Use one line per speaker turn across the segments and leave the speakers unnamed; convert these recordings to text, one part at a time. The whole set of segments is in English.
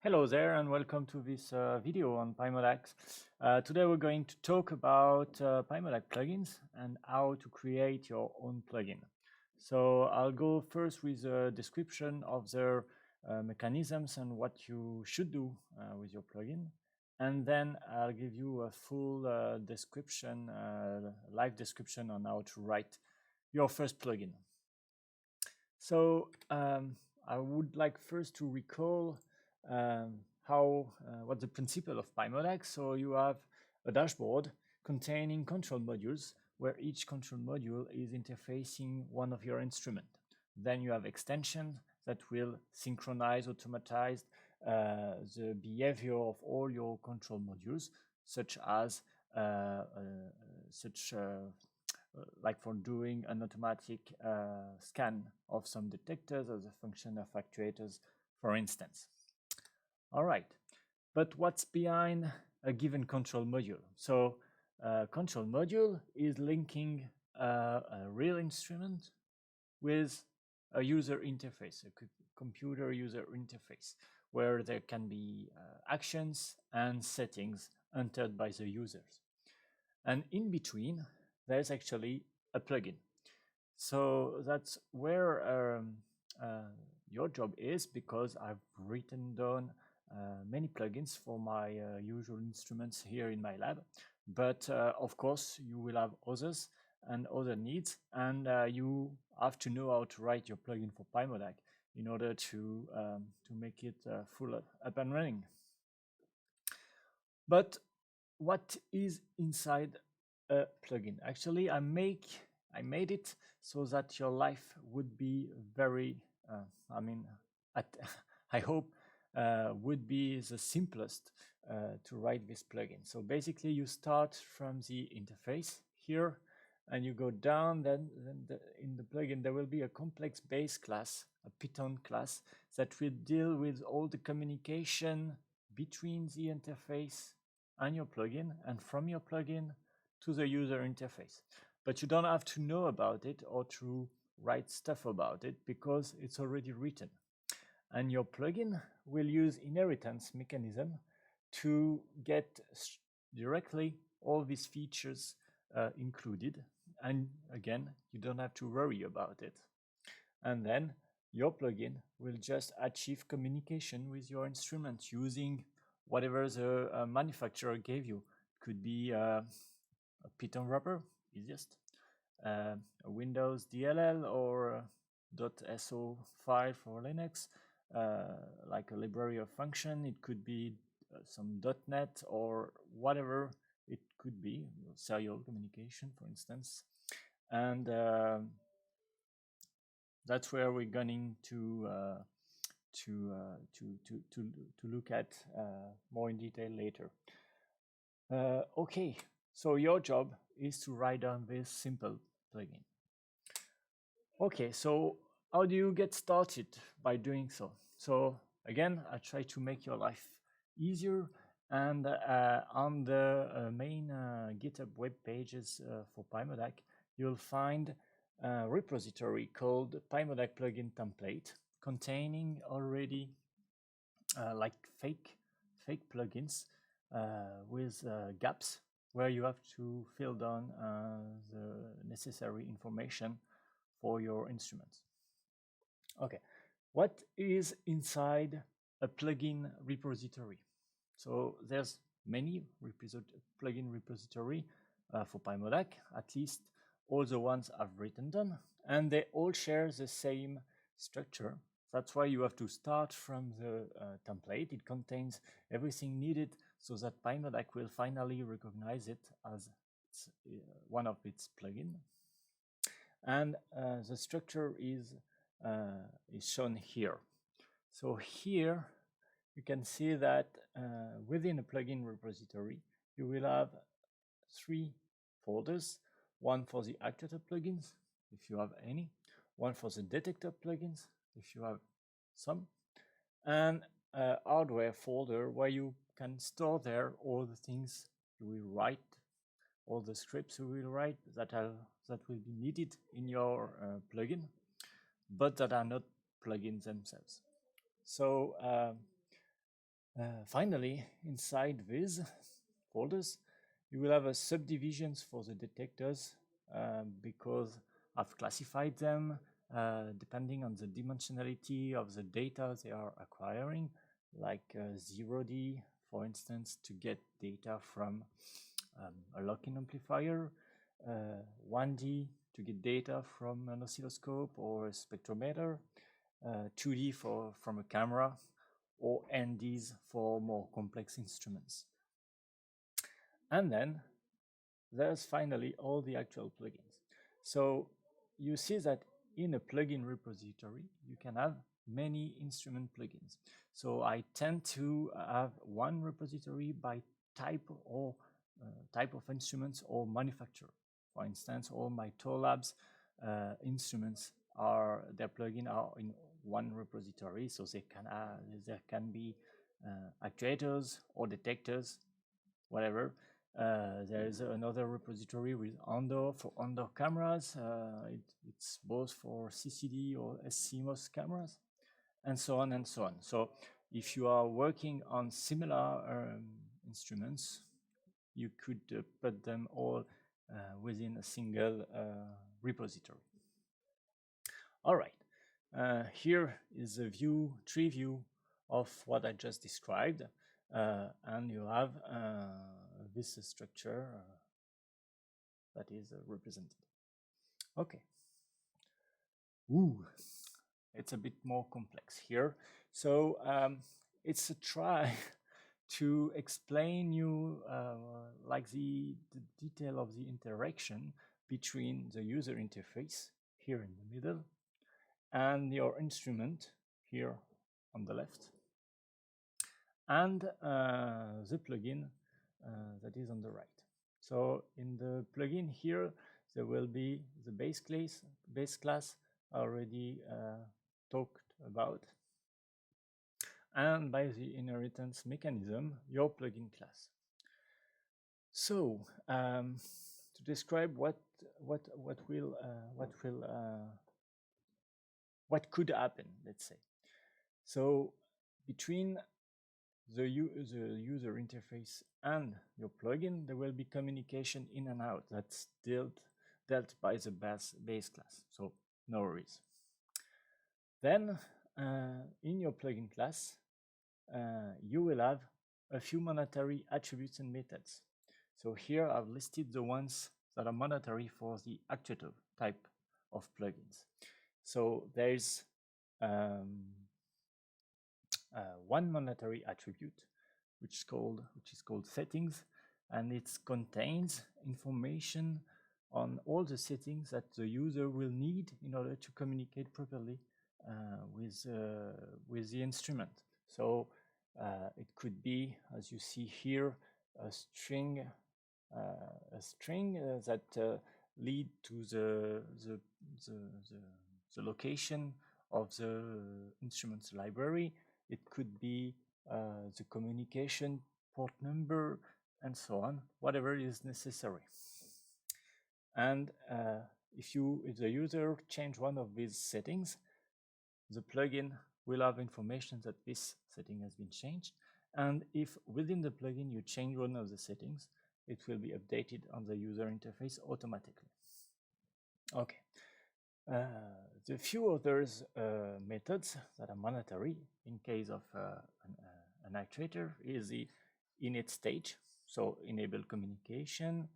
Hello there and welcome to this video on PyMoDAQ. Today we're going to talk about PyMoDAQ plugins and how to create your own plugin. So I'll go first with a description of their mechanisms and what you should do with your plugin. And then I'll give you a full description, live description on how to write your first plugin. So I would like first to recall what the principle of PyMoDAQ. So you have a dashboard containing control modules where each control module is interfacing one of your instruments. Then you have extensions that will synchronize, automatize the behavior of all your control modules, such as like for doing an automatic scan of some detectors as a function of actuators, for instance. All right, but what's behind a given control module? So a control module is linking a real instrument with a user interface, a computer user interface, where there can be actions and settings entered by the users. And in between, there's actually a plugin. So that's where your job is, because I've written down many plugins for my usual instruments here in my lab. But of course, you will have others and other needs, and you have to know how to write your plugin for PyMoDAQ in order to make it full up and running. But what is inside a plugin? Actually, I made it so that your life would be very, I hope would be the simplest to write this plugin. So basically you start from the interface here and you go down, then in the plugin there will be a complex base class, a Python class, that will deal with all the communication between the interface and your plugin, and from your plugin to the user interface. But you don't have to know about it or to write stuff about it because it's already written. And your plugin will use inheritance mechanism to get directly all these features included. And again, you don't have to worry about it. And then your plugin will just achieve communication with your instrument using whatever the manufacturer gave you. It could be a Python wrapper, easiest, a Windows DLL or .so file for Linux, like a library of function. It could be some .NET or whatever it could be, serial communication, for instance. And that's where we're going to look at more in detail later. Okay, so your job is to write down this simple plugin. Okay, so how do you get started by doing so? So again, I try to make your life easier, and on the main GitHub web pages for PyMoDAQ, you'll find a repository called PyMoDAQ plugin template, containing already like fake plugins with gaps where you have to fill down the necessary information for your instruments. Okay, what is inside a plugin repository? So there's many plugin repository for PyMoDAQ, at least all the ones I've written down, and they all share the same structure. That's why you have to start from the template. It contains everything needed so that PyMoDAQ will finally recognize it as one of its plugins. And the structure is shown here. So here you can see that within a plugin repository, you will have 3 folders: one for the actuator plugins, if you have any, one for the detector plugins, if you have some, and a hardware folder where you can store there all the things you will write, all the scripts you will write that will be needed in your plugin, but that are not plugins themselves. So Finally, inside these folders, you will have a subdivisions for the detectors because I've classified them depending on the dimensionality of the data they are acquiring, like 0D, for instance, to get data from a lock-in amplifier, 1D to get data from an oscilloscope or a spectrometer, 2D from a camera, or NDs for more complex instruments. And then there's finally all the actual plugins. So you see that in a plugin repository, you can have many instrument plugins. So I tend to have one repository by type or type of instruments or manufacturer. For instance, all my Tour Labs instruments are their plugin are in one repository, so there can be actuators or detectors, whatever. There is another repository with Andor for Andor cameras. It's both for CCD or SCMOS cameras, and so on and so on. So if you are working on similar instruments, you could put them all within a single repository. All right, here is a tree view of what I just described, and you have this structure that is represented. Okay. Ooh, it's a bit more complex here. So it's a try to explain you like the detail of the interaction between the user interface here in the middle and your instrument here on the left, and the plugin that is on the right. So in the plugin here, there will be the base class already talked about, and by the inheritance mechanism, your plugin class. So to describe what could happen, let's say. So between the user interface and your plugin, there will be communication in and out that's dealt by the base class. So no worries. Then in your plugin class, you will have a few monetary attributes and methods. So here I've listed the ones that are monetary for the actuator type of plugins. So there's one monetary attribute, which is called settings, and it contains information on all the settings that the user will need in order to communicate properly with the instrument. So it could be, as you see here, a string that lead to the location of the instruments library. It could be the communication port number, and so on, whatever is necessary. And if the user change one of these settings, the plugin will have information that this setting has been changed. And if within the plugin you change one of the settings, it will be updated on the user interface automatically. Okay. The few others methods that are monetary in case of an actuator is the init stage, so enable communication,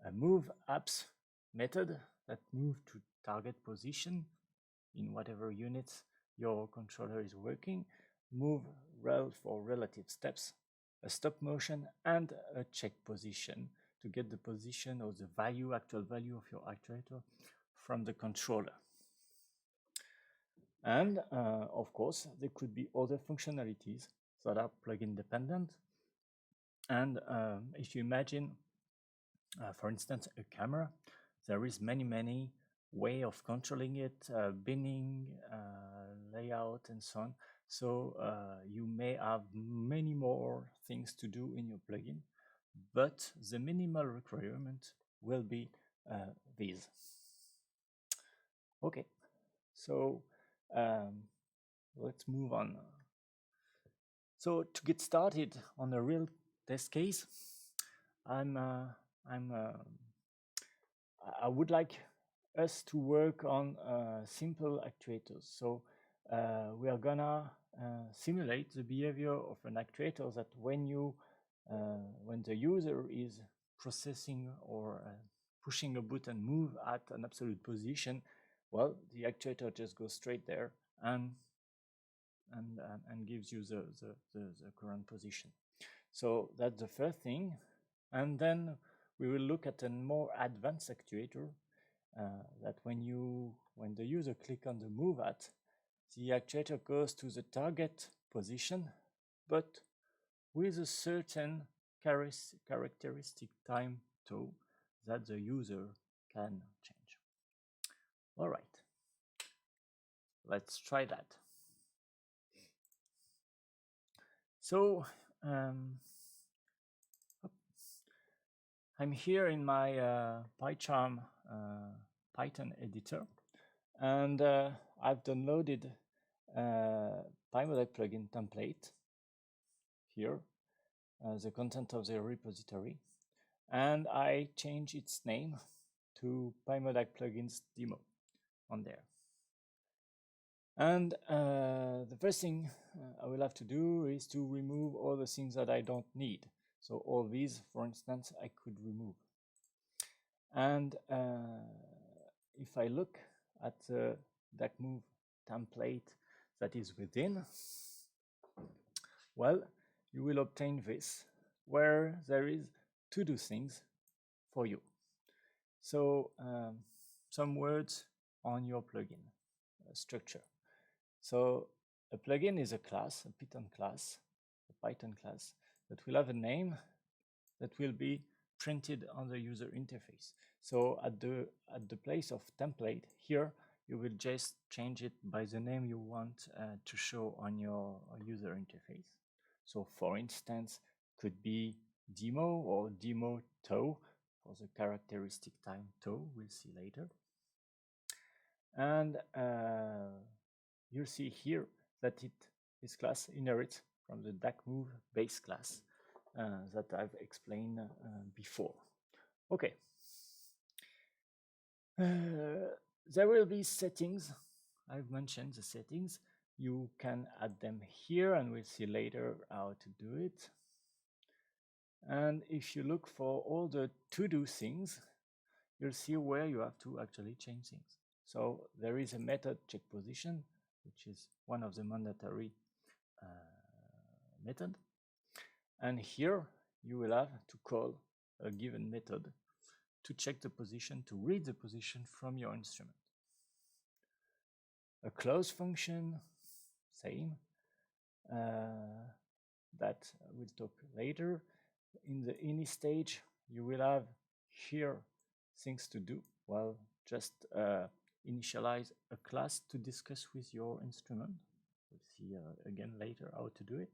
a move apps method that move to target position in whatever units your controller is working, move rel for relative steps, a stop motion, and a check position to get the position or the actual value of your actuator from the controller. And of course, there could be other functionalities that are plugin dependent. And if you imagine, for instance, a camera, there is many way of controlling it, binning, layout, and so on. So you may have many more things to do in your plugin, but the minimal requirement will be these. Okay, so let's move on. So to get started on a real test case, I would like us to work on simple actuators. So we are gonna simulate the behavior of an actuator that when the user is processing or pushing a button move at an absolute position, well, the actuator just goes straight there and gives you the current position. So that's the first thing. And then we will look at a more advanced actuator that when the user click on the move at, the actuator goes to the target position, but with a certain characteristic time tau that the user can change. All right, let's try that. So I'm here in my PyCharm Python editor, and I've downloaded PyMoDac plugin template here, the content of the repository, and I change its name to PyMoDac plugins demo on there. And the first thing I will have to do is to remove all the things that I don't need. So all these, for instance, I could remove. And if I look at the DAC move template that is within, well, you will obtain this, where there is to do things for you. So some words on your plugin structure. So a plugin is a class, a Python class, that will have a name that will be printed on the user interface. So at the place of template here, you will just change it by the name you want to show on your user interface. So for instance, could be demo or demo tau for the characteristic time tau, we'll see later. And you'll see here that this class inherits from the DAC move base class that I've explained before. Okay. There will be settings. I've mentioned the settings. You can add them here, and we'll see later how to do it. And if you look for all the to-do things, you'll see where you have to actually change things. So there is a method check position, which is one of the mandatory method. And here you will have to call a given method to check the position, to read the position from your instrument. A close function, same. That we'll talk later. In the ini stage, you will have here things to do. Well, just initialize a class to discuss with your instrument. We'll see again later how to do it.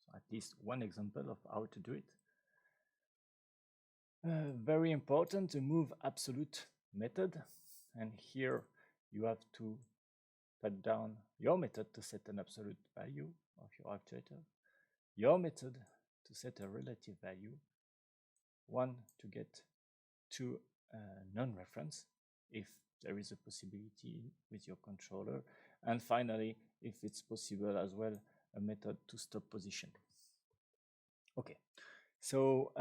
So at least one example of how to do it. Very important, the move absolute method. And here you have to put down your method to set an absolute value of your actuator, your method to set a relative value, one to get to non-reference if there is a possibility with your controller, and finally, if it's possible as well, a method to stop position. Okay, so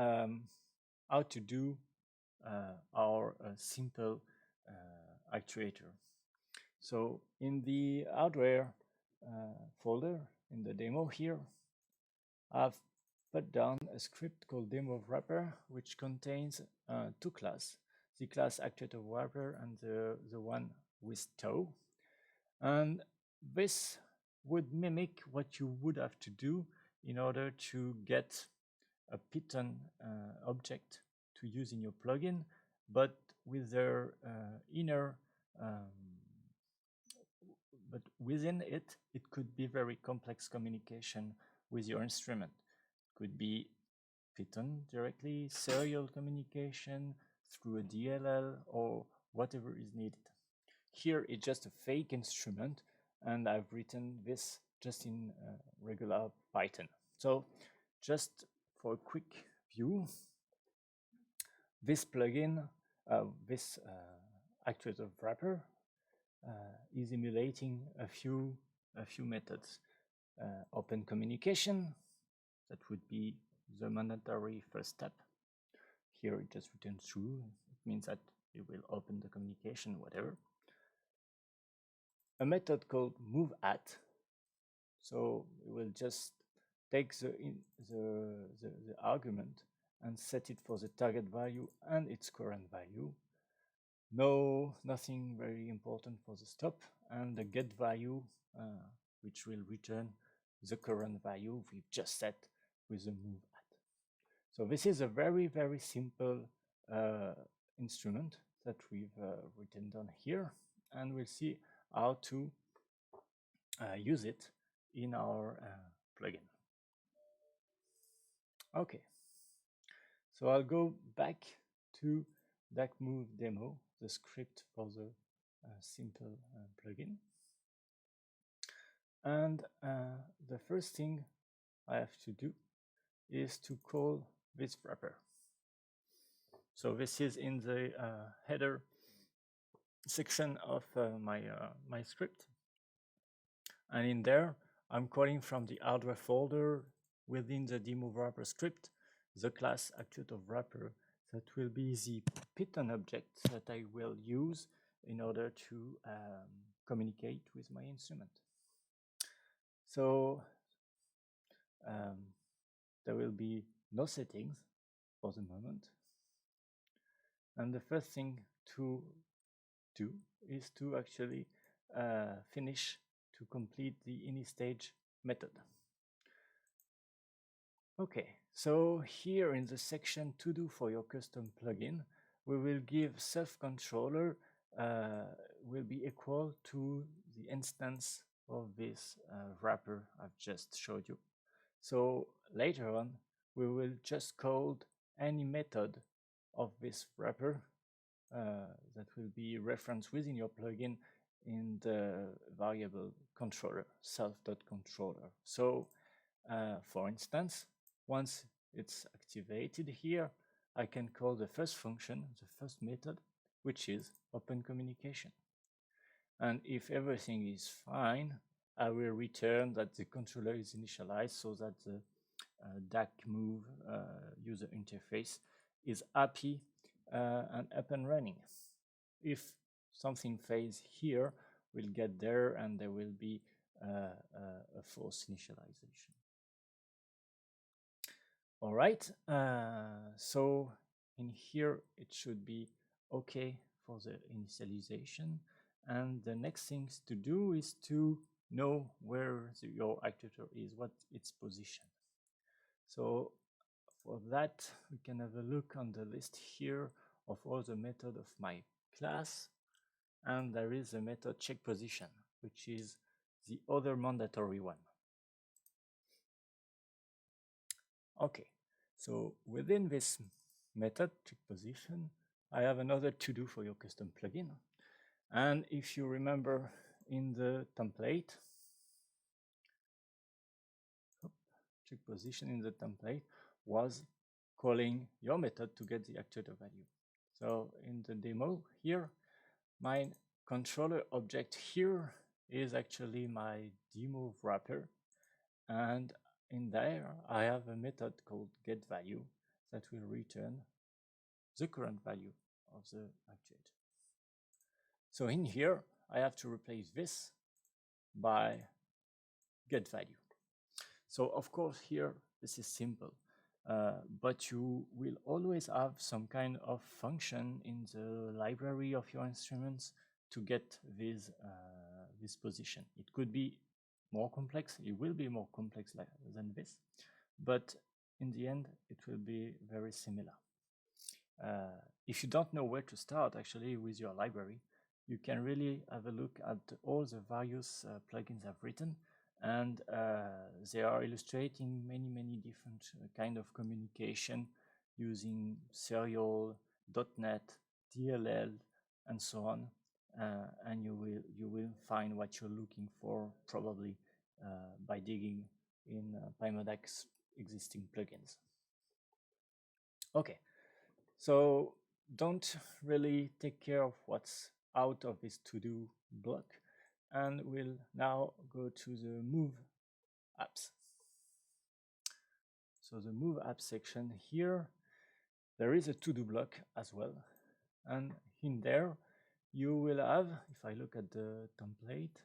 how to do our simple actuator. So in the hardware folder, in the demo here, I've put down a script called demo wrapper, which contains two classes, the class actuator wrapper and the one with tau. And this would mimic what you would have to do in order to get a Python object to use in your plugin, but with their inner but within it, it could be very complex communication with your instrument. It could be Python directly, serial communication through a DLL, or whatever is needed. Here it's just a fake instrument, and I've written this just in regular Python. So just for a quick view, this plugin, this actuator wrapper is emulating a few methods. Open communication, that would be the mandatory first step. Here it just returns true. It means that it will open the communication, whatever. A method called moveAt. So it will just take the argument and set it for the target value and its current value. Nothing very important for the stop, and the get value, which will return the current value we've just set with the moveAt. So this is a very, very simple instrument that we've written down here, and we'll see how to use it in our plugin. Okay, so I'll go back to DAQ move demo, the script for the simple plugin. And the first thing I have to do is to call this wrapper. So this is in the header section of my script. And in there, I'm calling from the hardware folder within the dmove wrapper script the class actuator wrapper that will be the Python object that I will use in order to communicate with my instrument. So there will be no settings for the moment. And the first thing to do is to actually finish to complete the initStage method. Okay, so here in the section to do for your custom plugin, we will give self-controller will be equal to the instance of this wrapper I've just showed you. So later on, we will just code any method of this wrapper that will be referenced within your plugin in the variable controller, self.controller. So for instance, once it's activated here, I can call the first function, the first method, which is open communication. And if everything is fine, I will return that the controller is initialized so that the DAQ move user interface is happy and up and running. If something fails here, we'll get there and there will be a false initialization. All right, so in here it should be okay for the initialization. And the next things to do is to know where your actuator is, what its position. So for that, we can have a look on the list here of all the methods of my class. And there is a method check position, which is the other mandatory one. Okay, so within this method check position, I have another to do for your custom plugin. And if you remember in the template, check position in the template was calling your method to get the actuator value. So in the demo here, my controller object here is actually my dmove wrapper, and in there I have a method called getValue that will return the current value of the actuator. So in here I have to replace this by getValue. So of course here this is simple, but you will always have some kind of function in the library of your instruments to get this position. It could be more complex, it will be more complex than this, but in the end it will be very similar. If you don't know where to start actually with your library, you can really have a look at all the various plugins I've written, and they are illustrating many different kind of communication using serial, .NET, DLL, and so on. And you will find what you're looking for probably by digging in PyMoDAQ's existing plugins. Okay, so don't really take care of what's out of this to-do block, and we'll now go to the Move apps. So the Move apps section here, there is a to-do block as well, and in there you will have, if I look at the template,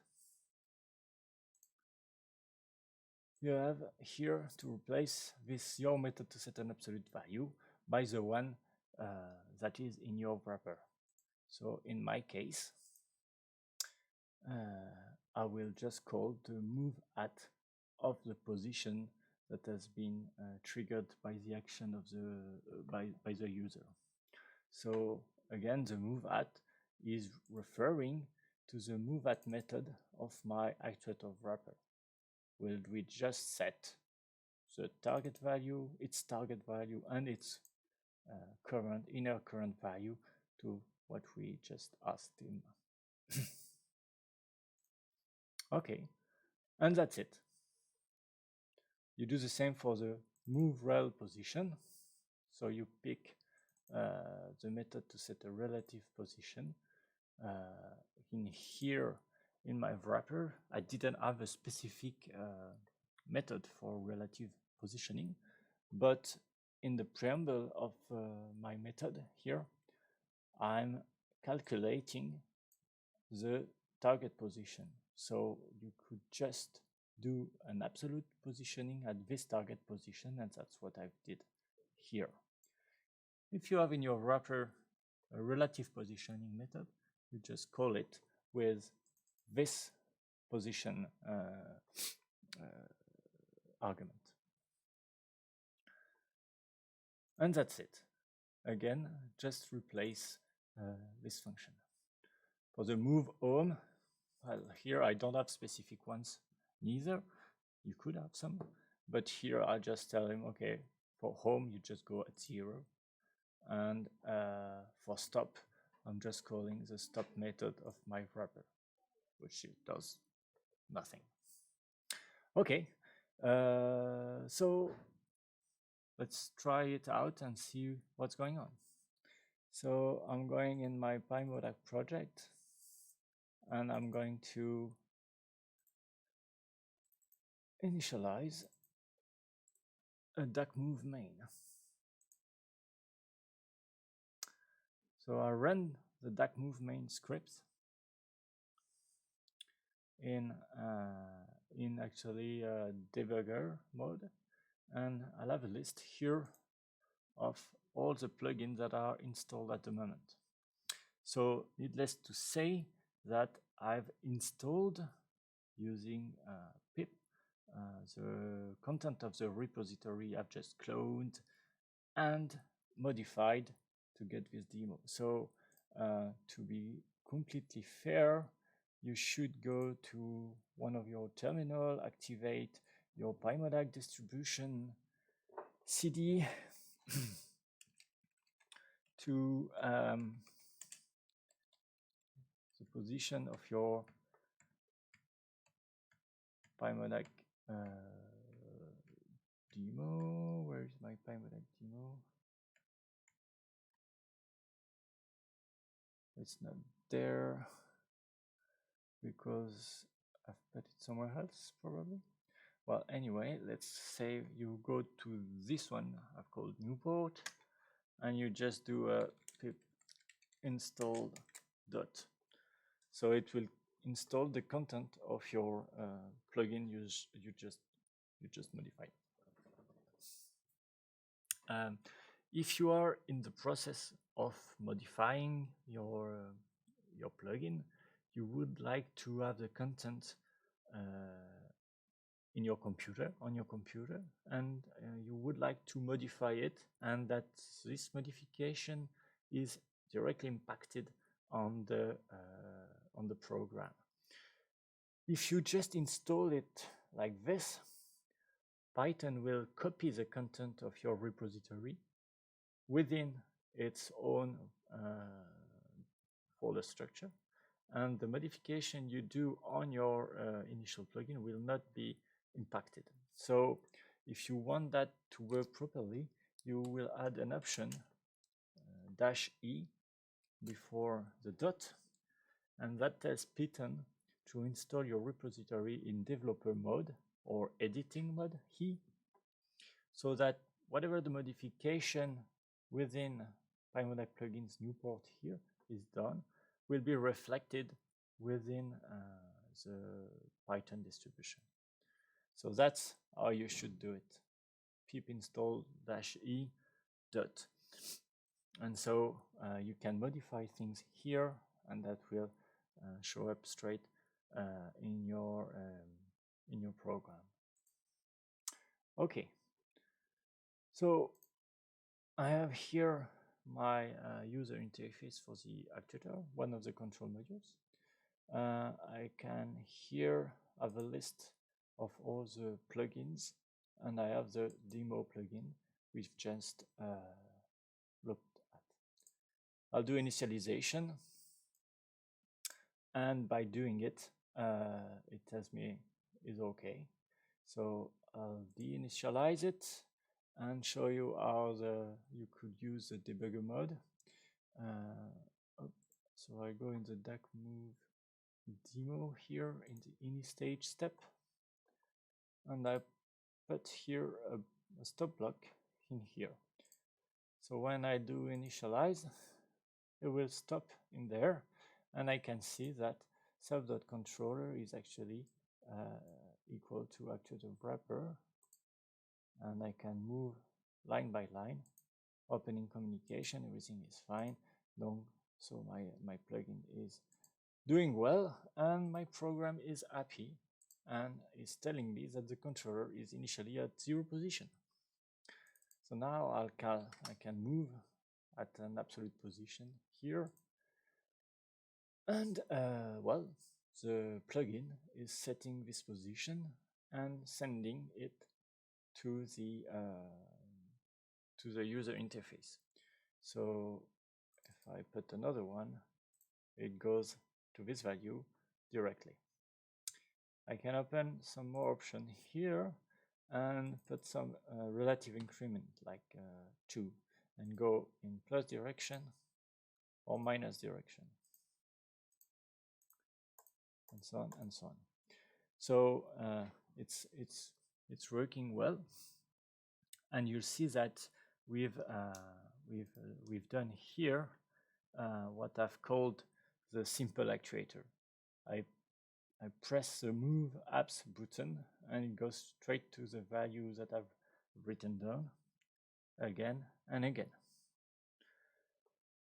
you have here to replace this your method to set an absolute value by the one that is in your wrapper. So in my case, I will just call the move at of the position that has been triggered by the action of the by the user. So again, the move at is referring to the move at method of my actuator wrapper. Will we just set the target value, its target value, and its inner current value to what we just asked him. Okay, and that's it. You do the same for the move rel position. So you pick the method to set a relative position. In here, in my wrapper, I didn't have a specific method for relative positioning, but in the preamble of my method here, I'm calculating the target position. So you could just do an absolute positioning at this target position, and that's what I did here. If you have in your wrapper a relative positioning method, you just call it with this position argument. And that's it. Again, just replace this function. For the move home, well, here I don't have specific ones neither. You could have some, but here I just tell him, okay, for home, you just go at 0. And for stop, I'm just calling the stop method of my wrapper, which does nothing. Okay, so let's try it out and see what's going on. So I'm going in my PyMoDAQ project, and I'm going to initialize a DAQ move main. So I run the DAQ move main script in actually debugger mode, and I'll have a list here of all the plugins that are installed at the moment. So needless to say that I've installed using pip the content of the repository I've just cloned and modified to get this demo. So to be completely fair, you should go to one of your terminal, activate your PyMoDAQ distribution CD to the position of your PyMoDAQ demo. Where is my PyMoDAQ demo? It's not there because I've put it somewhere else, probably. Well, anyway, let's say you go to this one I've called Newport, and you just do a pip install dot. So it will install the content of your plugin you just modified. If you are in the process of modifying your plugin, you would like to have the content in your computer, on your computer, and you would like to modify it, and that this modification is directly impacted on the program. If you just install it like this, Python will copy the content of your repository within its own folder structure, and the modification you do on your initial plugin will not be impacted. So if you want that to work properly, you will add an option -e before the dot, and that tells Python to install your repository in developer mode or editing mode here, so that whatever the modification within PyMoDAQ plugin's new port here is done will be reflected within the Python distribution. So that's how you should do it. Pip install -e dot. And so you can modify things here, and that will show up straight in your program. Okay. So I have here my user interface for the actuator, one of the control modules. I can here have a list of all the plugins, and I have the demo plugin we've just looked at. I'll do initialization, and by doing it, it tells me it's okay. So I'll deinitialize it and show you how you could use the debugger mode. So I go in the DAQ move demo here in the ini stage step, and I put here a stop block in here. So when I do initialize, it will stop in there, and I can see that sub.controller is actually equal to actuator wrapper, and I can move line by line, opening communication, everything is fine. So my plugin is doing well, and my program is happy, and is telling me that the controller is initially at 0 position. So now I can move at an absolute position here, and well, the plugin is setting this position and sending it to the user interface. So if I put another one, it goes to this value directly. I can open some more options here and put some relative increment like 2 and go in plus direction or minus direction, and so on and so on. So it's working well, and you'll see that we've done here what I've called the simple actuator. I press the move apps button, and it goes straight to the value that I've written down again and again.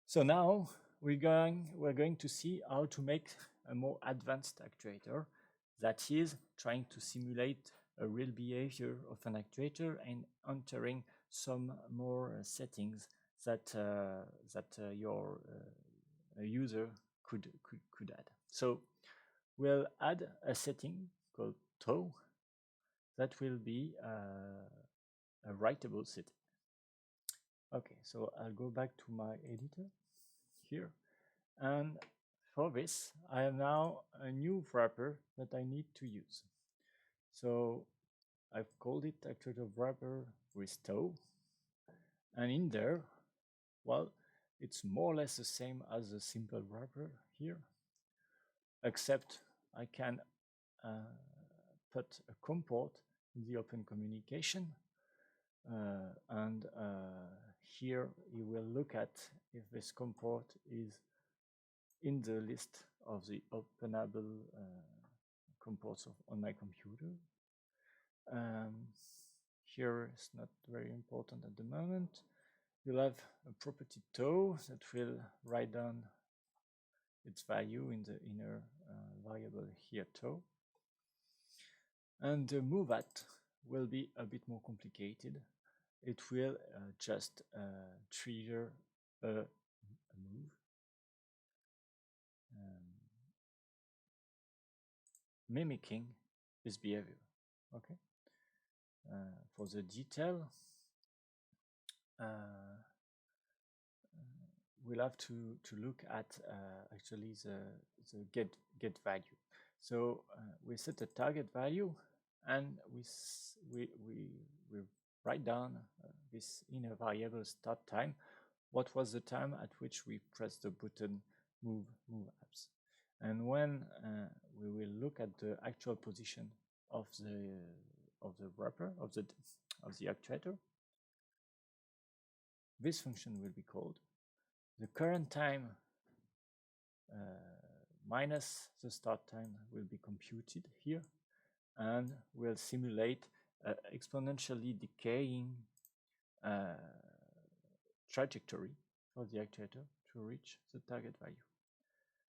So now we're going to see how to make a more advanced actuator that is trying to simulate a real behavior of an actuator and entering some more settings that your user could add. So we'll add a setting called toe that will be a writable setting. Okay, so I'll go back to my editor here, and for this I have now a new wrapper that I need to use. So I've called it actuator wrapper with toe, and in there, well, it's more or less the same as the simple wrapper here, except I can put a COM port in the open communication, and here you will look at if this COM port is in the list of the openable COM ports on my computer. Here is not very important at the moment. You'll have a property toe that will write down its value in the inner variable here toe. And the moveAt will be a bit more complicated. It will just trigger a move, mimicking this behavior. Okay. For the detail, we'll have to look at actually the get value. So we set a target value, and we write down this inner variable start time. What was the time at which we pressed the button move apps? And when we will look at the actual position of the wrapper of the actuator, this function will be called. The current time minus the start time will be computed here, and will simulate exponentially decaying trajectory for the actuator to reach the target value.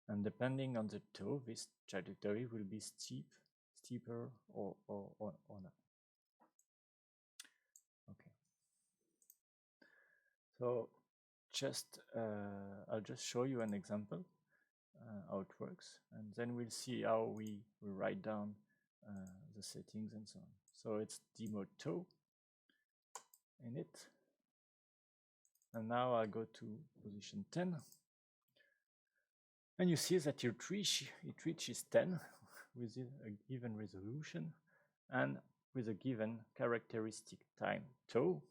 And depending on the toe, this trajectory will be steeper or not. Okay. So I'll just show you an example how it works, and then we'll see how we write down the settings and so on. So it's demo toe in it, and now I go to position 10, and you see that it reaches 10 with a given resolution and with a given characteristic time tau,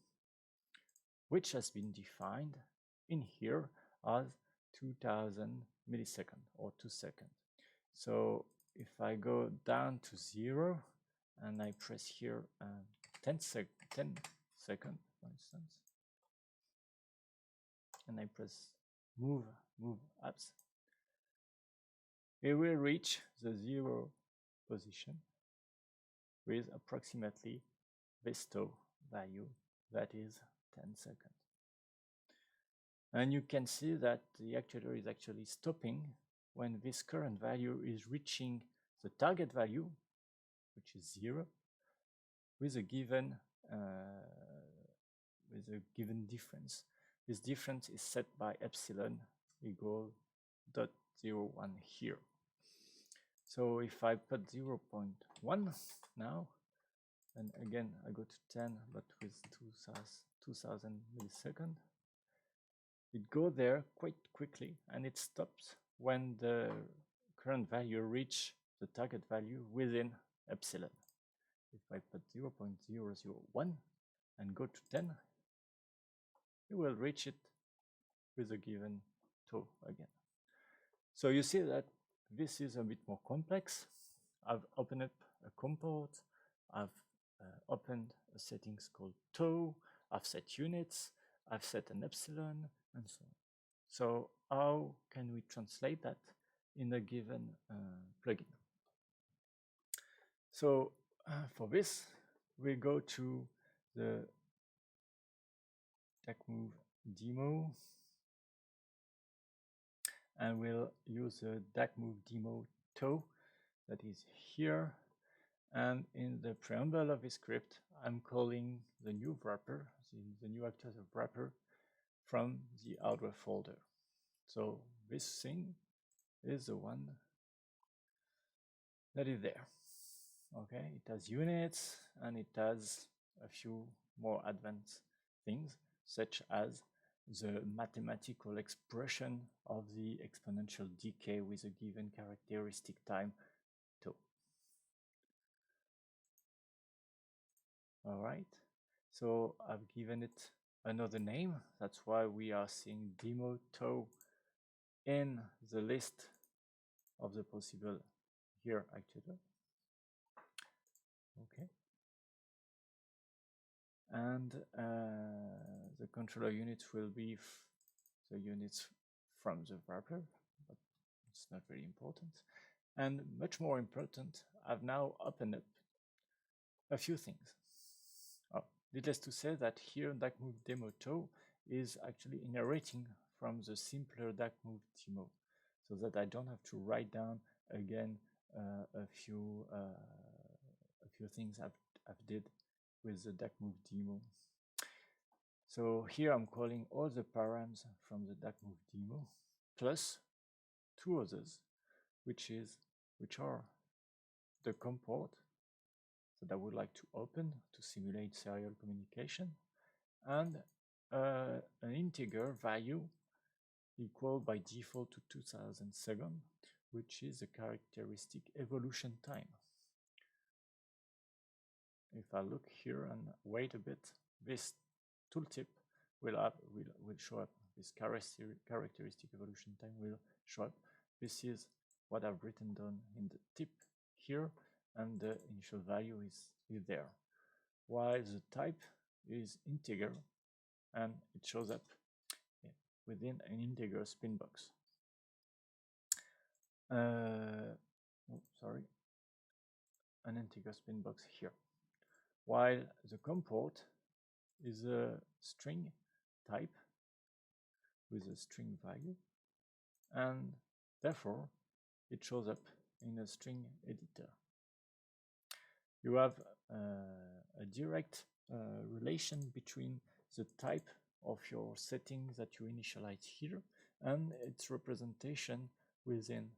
which has been defined in here as 2000 milliseconds or 2 seconds. So if I go down to 0 and I press here 10 seconds, for instance, and I press move apps, it will reach the 0 position with approximately this tau value, that is 10 seconds. And you can see that the actuator is actually stopping when this current value is reaching the target value, which is 0, with a given difference. This difference is set by epsilon equal 0.01 here. So if I put 0.1 now, and again I go to 10, but with 2000 milliseconds, it goes there quite quickly, and it stops when the current value reach the target value within epsilon. If I put 0.001 and go to 10, it will reach it with a given tau again. So you see that this is a bit more complex. I've opened up a comport, I've opened a settings called tau, I've set units, I've set an epsilon, and so on. So how can we translate that in a given plugin? So for this, we go to the DAQ demo, and we'll use the DAQ demo tau that is here. And in the preamble of the script, I'm calling the new wrapper, the new actuator wrapper, from the hardware folder. So this thing is the one that is there. Okay, it has units, and it has a few more advanced things, such as the mathematical expression of the exponential decay with a given characteristic time tau. All right, so I've given it another name. That's why we are seeing demo tau in the list of the possible here actuator. Okay. And the controller units will be the units from the wrapper, but it's not very important. And much more important, I've now opened up a few things. Needless to say that here DAQ demo tau is actually inheriting from the simpler DAQ demo, so that I don't have to write down again a few things I've did with the DAQ demo. So here I'm calling all the params from the DAQ demo plus 2 others, which are the comport that I would like to open to simulate serial communication, and an integer value equal by default to 2000 seconds, which is the characteristic evolution time. If I look here and wait a bit, this tooltip will show up. This characteristic evolution time will show up. This is what I've written down in the tip here, and the initial value is there. While the type is integer, and it shows up within an integer spin box. Sorry, an integer spin box here. While the comport is a string type with a string value, and therefore it shows up in a string editor. You have a direct relation between the type of your setting that you initialize here and its representation within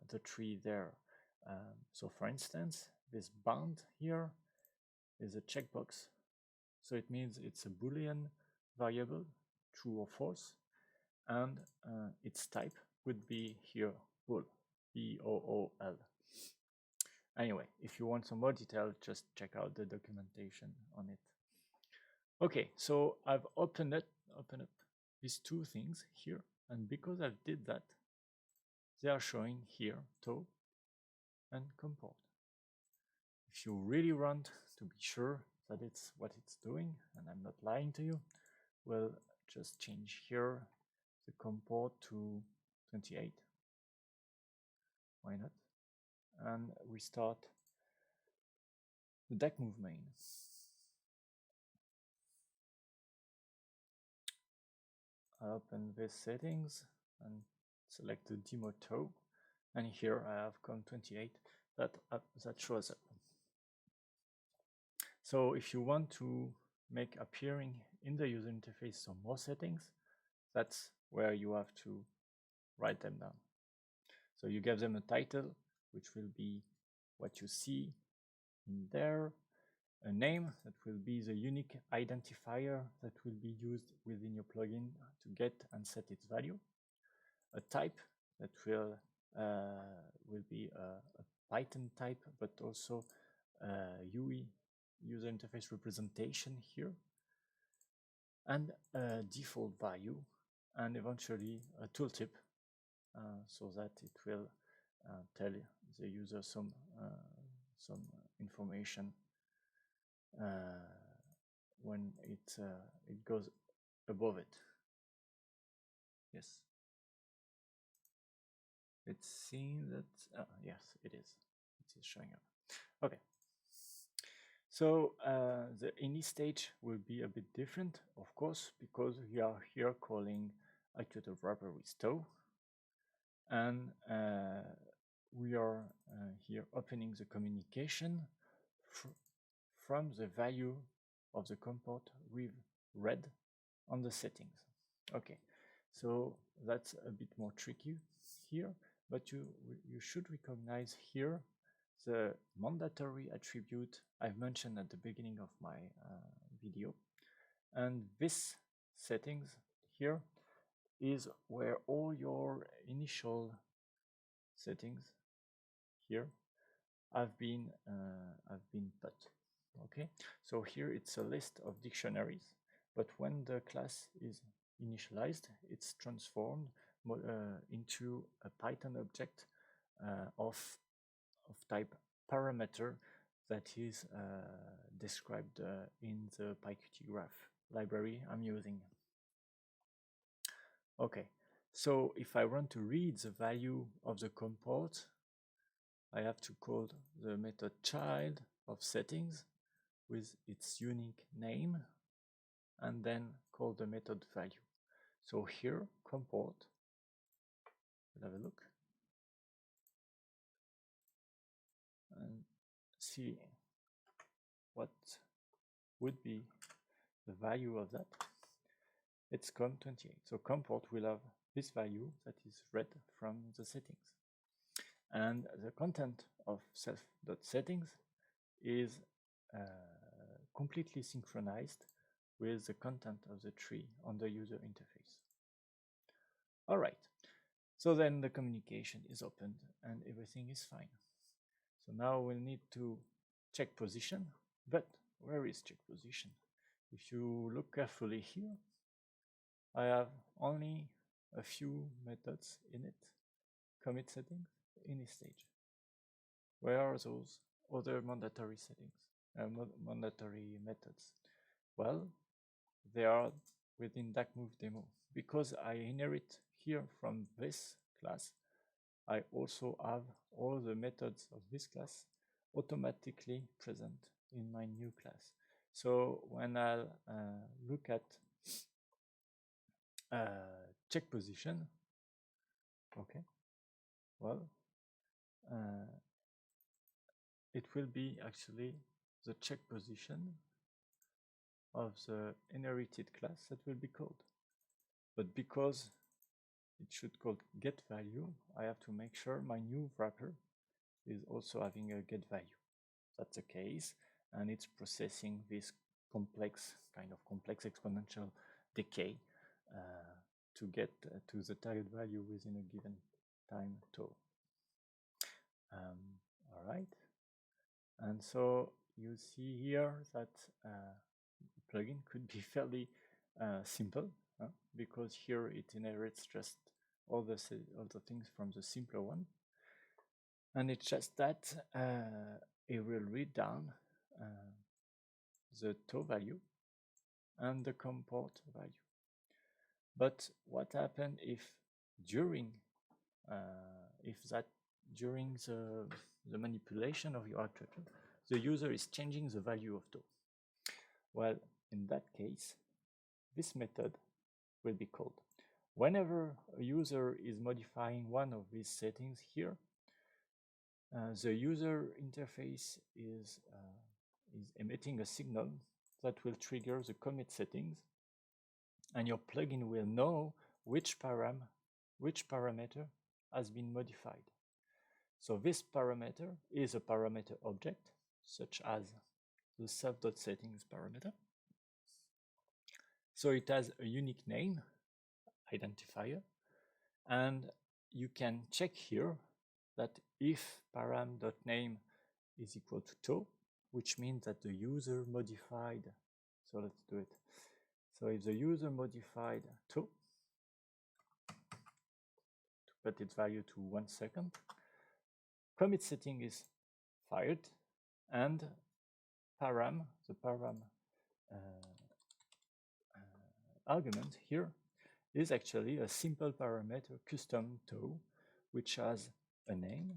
the tree there. So for instance, this bound here is a checkbox. So it means it's a Boolean variable, true or false, and its type would be here bool, B-O-O-L. Anyway, if you want some more detail, just check out the documentation on it. Okay, so I've opened up these two things here, and because I did that, they are showing here toe and comport. If you really want to be sure that it's what it's doing, and I'm not lying to you, we'll just change here the comport to 28. Why not? And we start the DAQ move main. I open this settings and select the demo toe, and here I have COM28 that shows up. So if you want to make appearing in the user interface some more settings, that's where you have to write them down. So you give them a title, which will be what you see in there, a name that will be the unique identifier that will be used within your plugin to get and set its value, a type that will be a Python type, but also UI, user interface representation here, and a default value, and eventually a tooltip, so that it will tell the user some information when it goes above it. Yes, let's see that. Yes, it is. It is showing up. Okay. So the ini stage will be a bit different, of course, because we are here calling actuator wrapper with toe, and we are here opening the communication from the value of the comport with red on the settings. Okay, so that's a bit more tricky here, but you should recognize here the mandatory attribute I've mentioned at the beginning of my video, and this settings here is where all your initial settings here have been put. Okay, so here it's a list of dictionaries, but when the class is initialized, it's transformed into a Python object of type parameter that is described in the PyQt graph library I'm using. Okay, so if I want to read the value of the comport, I have to call the method child of settings with its unique name, and then call the method value. So here, comport, we'll have a look and see what would be the value of that. It's COM28. So comport will have this value that is read from the settings. And the content of self.settings is completely synchronized with the content of the tree on the user interface. All right. So then the communication is opened and everything is fine. So now we'll need to check position, but where is check position? If you look carefully here, I have only a few methods in it, commit settings, init stage. Where are those other mandatory settings, mandatory methods? Well, they are within DAC move demo. Because I inherit here from this class, I also have all the methods of this class automatically present in my new class. So when I look at check position, okay, well, it will be actually the check position of the inherited class that will be called. But because it should call get value, I have to make sure my new wrapper is also having a get value. That's the case, and it's processing this complex exponential decay to get to the target value within a given time tau. All right, and so you see here that plugin could be fairly simple because here it inherits just all the things from the simpler one, and it's just that it will read down the tau value and the comport value. But what happens if during the manipulation of your actuator, the user is changing the value of tau? Well, in that case, this method will be called. Whenever a user is modifying one of these settings here, the user interface is emitting a signal that will trigger the commit settings, and your plugin will know which parameter has been modified. So this parameter is a parameter object, such as the self.settings parameter. So it has a unique name, identifier, and you can check here that if param.name is equal to tau, which means that the user modified, so let's do it. So if the user modified tau, to put its value to 1 second, commit setting is fired, and the param argument here is actually a simple parameter custom tau, which has a name,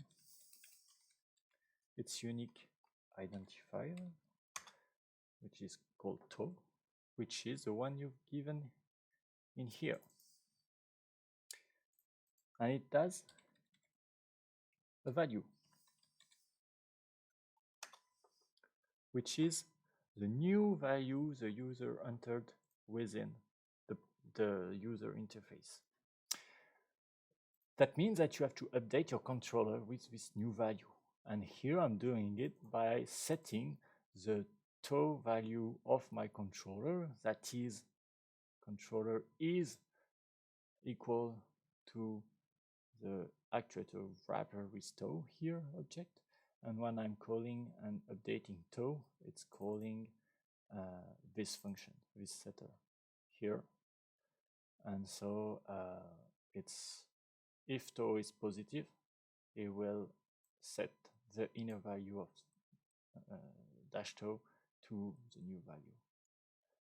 its unique identifier, which is called tau, which is the one you've given in here. And it has a value, which is the new value the user entered within the user interface. That means that you have to update your controller with this new value. And here I'm doing it by setting the tau value of my controller, that is, controller is equal to the actuator wrapper with tau here object. And when I'm calling and updating tau, it's calling this function, this setter here. And so it's, if tau is positive, it will set the inner value of dash tau to the new value.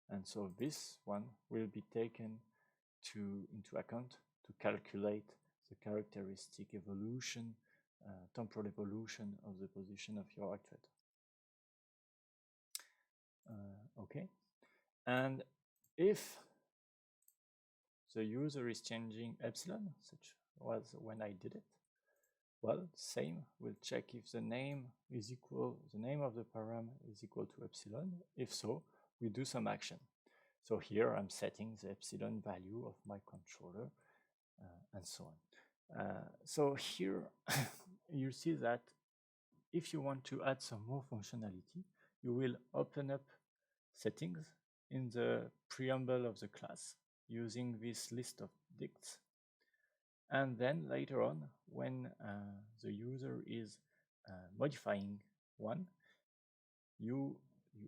And so this one will be taken into account to calculate the characteristic evolution, temporal evolution of the position of your actuator. Okay, and if the user is changing epsilon, such was when I did it, well, same, we'll check if the name is equal, the name of the param is equal to epsilon. If so, we do some action. So here I'm setting the epsilon value of my controller and so on. So here you see that if you want to add some more functionality, you will open up settings in the preamble of the class using this list of dicts. And then later on, when the user is modifying one, you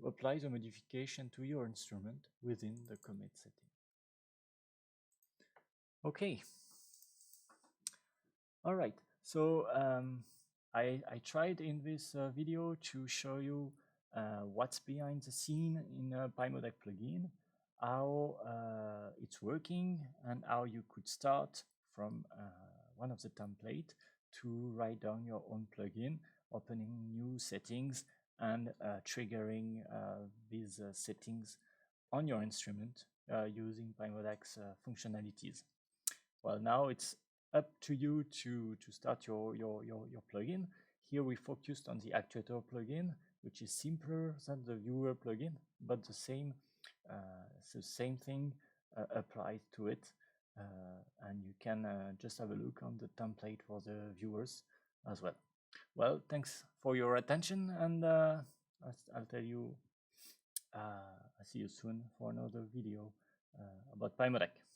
apply the modification to your instrument within the commit setting. Okay. All right. So I tried in this video to show you what's behind the scene in a PyMoDAQ plugin, how it's working, and how you could start from one of the templates to write down your own plugin, opening new settings, and triggering these settings on your instrument using PyMoDAQ's functionalities. Well, now it's up to you to start your plugin. Here we focused on the actuator plugin, which is simpler than the viewer plugin, but the same thing applies to it. And you can just have a look on the template for the viewers as well. Well, thanks for your attention, and I'll tell you, I'll see you soon for another video about PyMoDAQ.